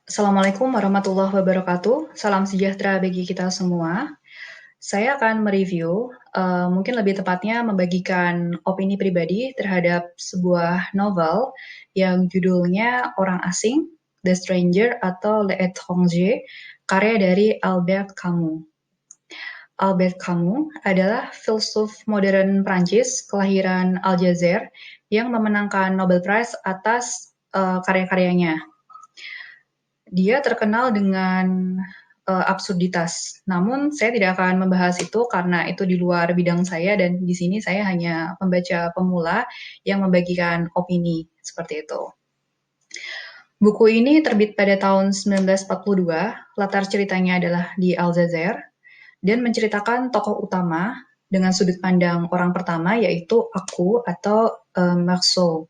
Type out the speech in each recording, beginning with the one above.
Assalamualaikum warahmatullahi wabarakatuh. Salam sejahtera bagi kita semua. Saya akan mereview, mungkin lebih tepatnya membagikan opini pribadi terhadap sebuah novel yang judulnya Orang Asing, The Stranger atau L'Étranger, karya dari Albert Camus. Albert Camus adalah filsuf modern Prancis kelahiran Aljazair yang memenangkan Nobel Prize atas karya-karyanya. Dia terkenal dengan absurditas. Namun saya tidak akan membahas itu karena itu di luar bidang saya dan di sini saya hanya pembaca pemula yang membagikan opini seperti itu. Buku ini terbit pada tahun 1942, latar ceritanya adalah di Aljazair, dan menceritakan tokoh utama dengan sudut pandang orang pertama yaitu aku atau Marceau.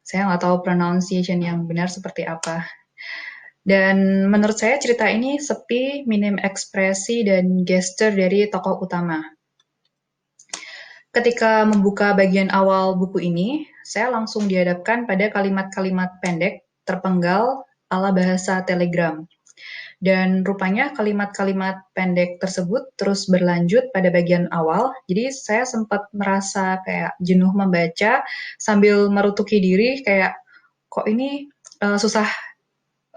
Saya nggak tahu pronunciation yang benar seperti apa. Dan menurut saya cerita ini sepi, minim ekspresi dan gestur dari tokoh utama. Ketika membuka bagian awal buku ini, saya langsung dihadapkan pada kalimat-kalimat pendek, terpenggal, ala bahasa telegram. Dan rupanya kalimat-kalimat pendek tersebut terus berlanjut pada bagian awal, jadi saya sempat merasa kayak jenuh membaca sambil merutuki diri kayak, kok ini susah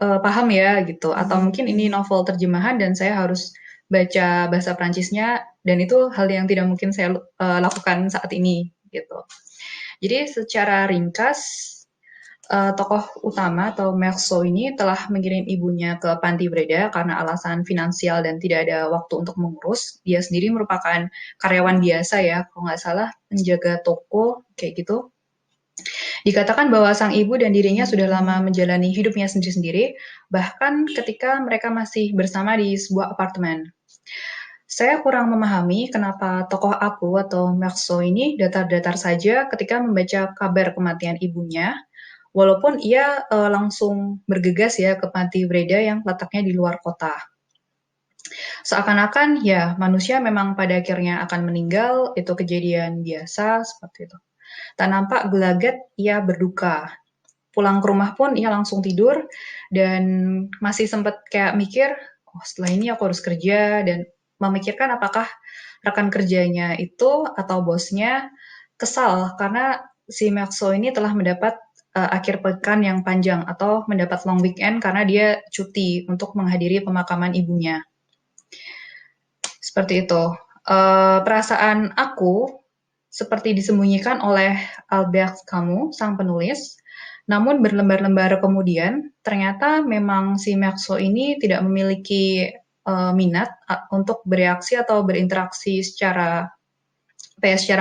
paham ya gitu, atau mungkin ini novel terjemahan dan saya harus baca bahasa Prancisnya dan itu hal yang tidak mungkin saya lakukan saat ini gitu. Jadi secara ringkas tokoh utama atau Meursault ini telah mengirim ibunya ke panti breda karena alasan finansial dan tidak ada waktu untuk mengurus. Dia sendiri merupakan karyawan biasa ya, kalau nggak salah penjaga toko kayak gitu. Dikatakan bahwa sang ibu dan dirinya sudah lama menjalani hidupnya sendiri-sendiri, bahkan ketika mereka masih bersama di sebuah apartemen. Saya kurang memahami kenapa tokoh aku atau Meursault ini datar-datar saja ketika membaca kabar kematian ibunya, walaupun ia langsung bergegas ya ke panti breda yang letaknya di luar kota. Seakan-akan ya manusia memang pada akhirnya akan meninggal, itu kejadian biasa seperti itu. Tak nampak gelagat ia berduka. Pulang ke rumah pun ia langsung tidur dan masih sempat kayak mikir, oh setelah ini aku harus kerja dan memikirkan apakah rekan kerjanya itu atau bosnya kesal karena si Maxo ini telah mendapat akhir pekan yang panjang atau mendapat long weekend karena dia cuti untuk menghadiri pemakaman ibunya. Seperti itu. Perasaan aku seperti disembunyikan oleh Albert Camus, sang penulis. Namun berlembar-lembar kemudian, ternyata memang si Maxo ini tidak memiliki minat untuk bereaksi atau berinteraksi secara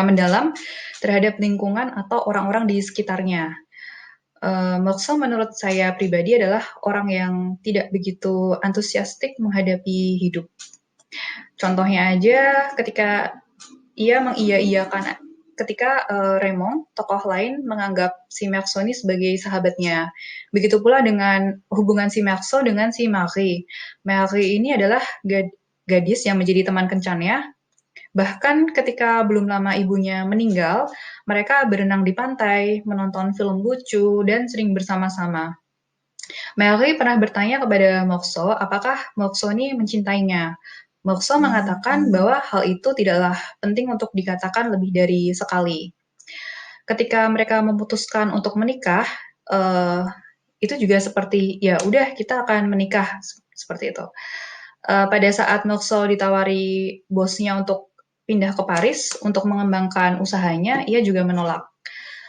mendalam terhadap lingkungan atau orang-orang di sekitarnya. Maxo menurut saya pribadi adalah orang yang tidak begitu antusiastik menghadapi hidup. Contohnya aja ketika ia mengiya-iyakan ketika Raymond, tokoh lain, menganggap si Maxo ini sebagai sahabatnya. Begitu pula dengan hubungan si Maxo dengan si Marie. Marie ini adalah gadis yang menjadi teman kencannya. Bahkan ketika belum lama ibunya meninggal, mereka berenang di pantai, menonton film lucu, dan sering bersama-sama. Mary pernah bertanya kepada Moxo apakah Moxo ini mencintainya. Moxo mengatakan bahwa hal itu tidaklah penting untuk dikatakan lebih dari sekali. Ketika mereka memutuskan untuk menikah, uh, itu juga seperti ya udah kita akan menikah seperti itu. Pada saat Moxo ditawari bosnya untuk pindah ke Paris untuk mengembangkan usahanya, ia juga menolak.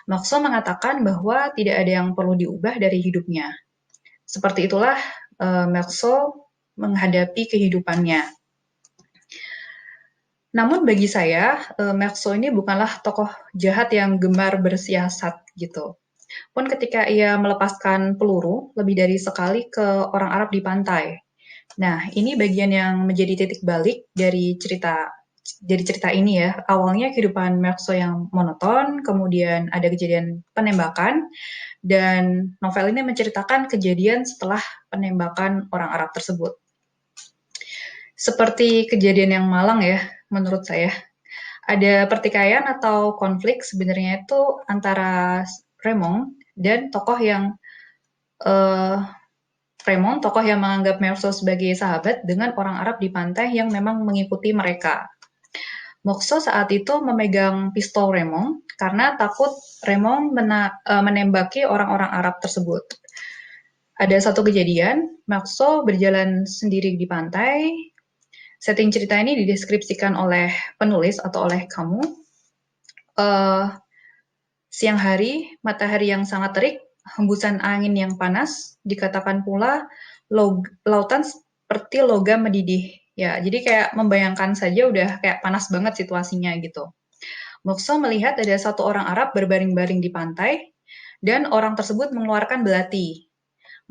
Moxo mengatakan bahwa tidak ada yang perlu diubah dari hidupnya. Seperti itulah Maxwell menghadapi kehidupannya. Namun bagi saya, Maxwell ini bukanlah tokoh jahat yang gemar bersiasat gitu. Pun ketika ia melepaskan peluru lebih dari sekali ke orang Arab di pantai. Nah, ini bagian yang menjadi titik balik dari cerita ini ya. Awalnya kehidupan Maxwell yang monoton, kemudian ada kejadian penembakan, dan novel ini menceritakan kejadian setelah penembakan orang Arab tersebut. Seperti kejadian yang malang ya, menurut saya. Ada pertikaian atau konflik sebenarnya itu antara Raymond dan tokoh yang uh, Raymond, tokoh yang menganggap Meursault sebagai sahabat dengan orang Arab di pantai yang memang mengikuti mereka. Meursault saat itu memegang pistol Raymond karena takut Raymond menembaki orang-orang Arab tersebut. Ada satu kejadian, Meursault berjalan sendiri di pantai. Setting cerita ini dideskripsikan oleh penulis atau oleh kamu. Siang hari, matahari yang sangat terik, hembusan angin yang panas, dikatakan pula lautan seperti logam mendidih. Ya, jadi kayak membayangkan saja udah kayak panas banget situasinya gitu. Mokso melihat ada satu orang Arab berbaring-baring di pantai, dan orang tersebut mengeluarkan belati.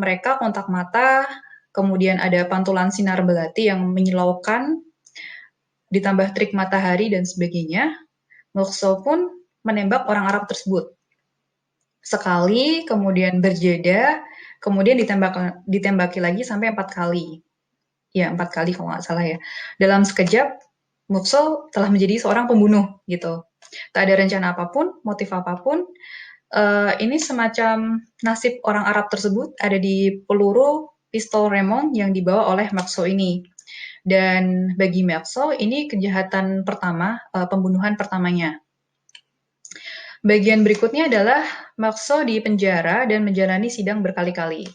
Mereka kontak mata, kemudian ada pantulan sinar belati yang menyilaukan, ditambah trik matahari dan sebagainya. Mokso pun menembak orang Arab tersebut. Sekali, kemudian berjeda, kemudian ditembaki lagi sampai 4 kali. Ya, 4 kali kalau nggak salah ya. Dalam sekejap, Mokso telah menjadi seorang pembunuh gitu. Tak ada rencana apapun, motif apapun. Ini semacam nasib orang Arab tersebut ada di peluru pistol Raymond yang dibawa oleh Mokso ini. Dan bagi Mokso ini kejahatan pertama, pembunuhan pertamanya. Bagian berikutnya adalah Mokso di penjara dan menjalani sidang berkali-kali.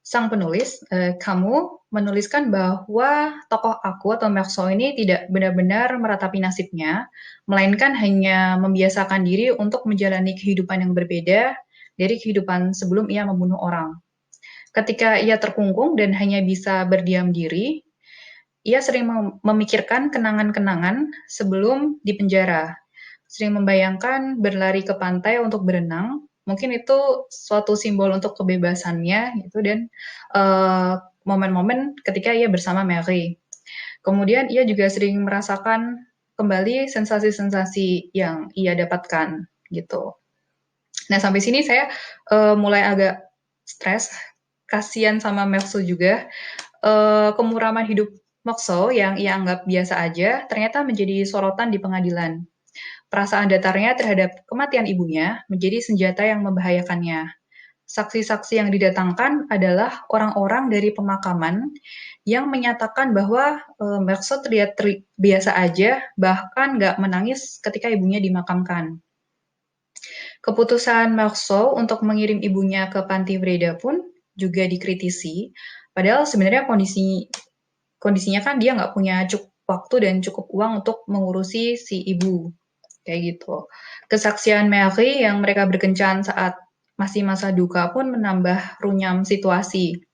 Sang penulis, kamu menuliskan bahwa tokoh aku atau Mokso ini tidak benar-benar meratapi nasibnya, melainkan hanya membiasakan diri untuk menjalani kehidupan yang berbeda dari kehidupan sebelum ia membunuh orang. Ketika ia terkungkung dan hanya bisa berdiam diri, ia sering memikirkan kenangan-kenangan sebelum di penjara. Sering membayangkan berlari ke pantai untuk berenang, mungkin itu suatu simbol untuk kebebasannya gitu dan momen-momen ketika ia bersama Mary. Kemudian ia juga sering merasakan kembali sensasi-sensasi yang ia dapatkan gitu. Nah sampai sini saya mulai agak stres, kasihan sama Mekso juga. Kemuraman hidup Mokso yang ia anggap biasa aja ternyata menjadi sorotan di pengadilan. Perasaan datarnya terhadap kematian ibunya menjadi senjata yang membahayakannya. Saksi-saksi yang didatangkan adalah orang-orang dari pemakaman yang menyatakan bahwa Mekso terlihat biasa aja, bahkan nggak menangis ketika ibunya dimakamkan. Keputusan Mekso untuk mengirim ibunya ke panti Breda pun juga dikritisi, padahal sebenarnya kondisinya kan dia nggak punya cukup waktu dan cukup uang untuk mengurusi si ibu. Kayak gitu. Kesaksian Mary yang mereka berkencan saat masih masa duka pun menambah runyam situasi.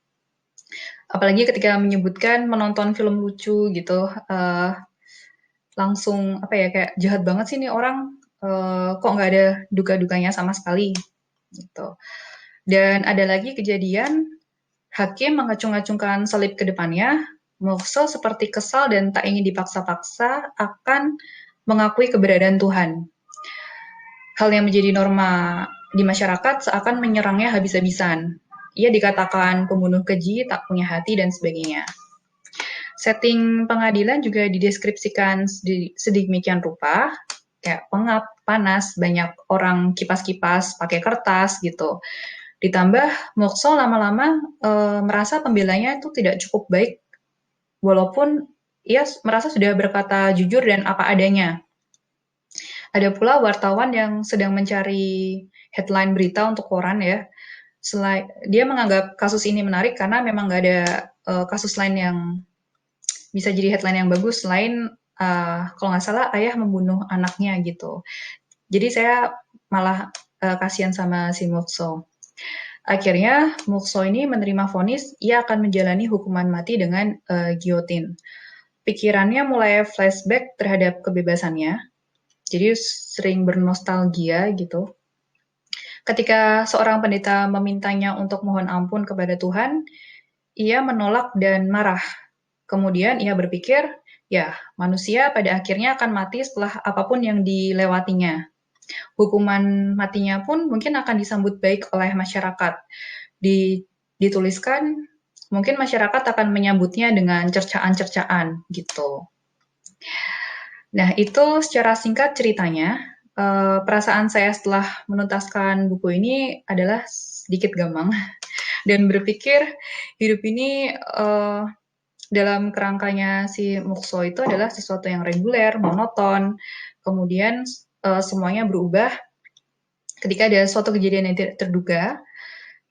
Apalagi ketika menyebutkan menonton film lucu gitu, langsung apa ya kayak jahat banget sih nih orang, kok nggak ada duka-dukanya sama sekali gitu. Dan ada lagi kejadian hakim mengacung-acungkan salib ke depannya, Mokso seperti kesal dan tak ingin dipaksa-paksa akan mengakui keberadaan Tuhan. Hal yang menjadi norma di masyarakat seakan menyerangnya habis-habisan. Ia dikatakan pembunuh keji, tak punya hati, dan sebagainya. Setting pengadilan juga dideskripsikan sedemikian rupa, kayak pengap, panas, banyak orang kipas-kipas pakai kertas gitu. Ditambah Mokso lama-lama merasa pembelanya itu tidak cukup baik, walaupun ia merasa sudah berkata jujur dan apa adanya. Ada pula wartawan yang sedang mencari headline berita untuk koran ya. Dia menganggap kasus ini menarik karena memang nggak ada kasus lain yang bisa jadi headline yang bagus selain kalau nggak salah ayah membunuh anaknya gitu. Jadi saya malah kasihan sama si Mukso. Akhirnya Mukso ini menerima vonis ia akan menjalani hukuman mati dengan giotin. Pikirannya mulai flashback terhadap kebebasannya. Jadi sering bernostalgia gitu. Ketika seorang pendeta memintanya untuk mohon ampun kepada Tuhan, ia menolak dan marah. Kemudian ia berpikir, ya manusia pada akhirnya akan mati setelah apapun yang dilewatinya. Hukuman matinya pun mungkin akan disambut baik oleh masyarakat. Dituliskan, mungkin masyarakat akan menyambutnya dengan cercaan-cercaan gitu. Nah, itu secara singkat ceritanya. Perasaan saya setelah menuntaskan buku ini adalah sedikit gamang. dan berpikir hidup ini dalam kerangkanya si Mukso itu adalah sesuatu yang reguler, monoton, kemudian semuanya berubah ketika ada suatu kejadian yang tidak terduga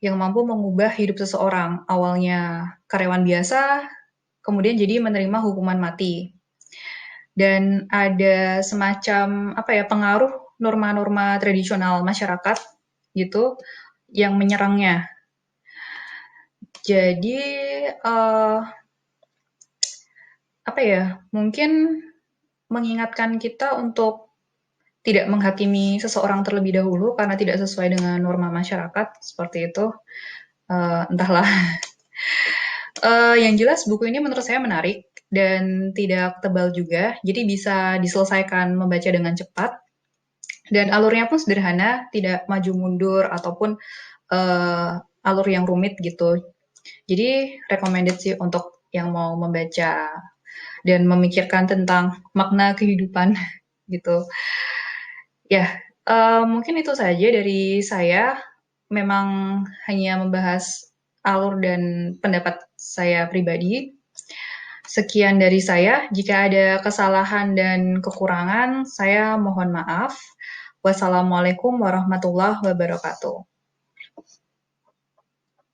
yang mampu mengubah hidup seseorang. Awalnya karyawan biasa, kemudian jadi menerima hukuman mati. Dan ada semacam pengaruh norma-norma tradisional masyarakat gitu yang menyerangnya. Jadi mungkin mengingatkan kita untuk tidak menghakimi seseorang terlebih dahulu karena tidak sesuai dengan norma masyarakat seperti itu. Entahlah. Yang jelas buku ini menurut saya menarik dan tidak tebal juga, jadi bisa diselesaikan membaca dengan cepat. Dan alurnya pun sederhana, tidak maju mundur ataupun alur yang rumit gitu. Jadi recommended sih untuk yang mau membaca dan memikirkan tentang makna kehidupan gitu. Ya, mungkin itu saja dari saya. Memang hanya membahas alur dan pendapat saya pribadi. Sekian dari saya. Jika ada kesalahan dan kekurangan, saya mohon maaf. Wassalamualaikum warahmatullahi wabarakatuh.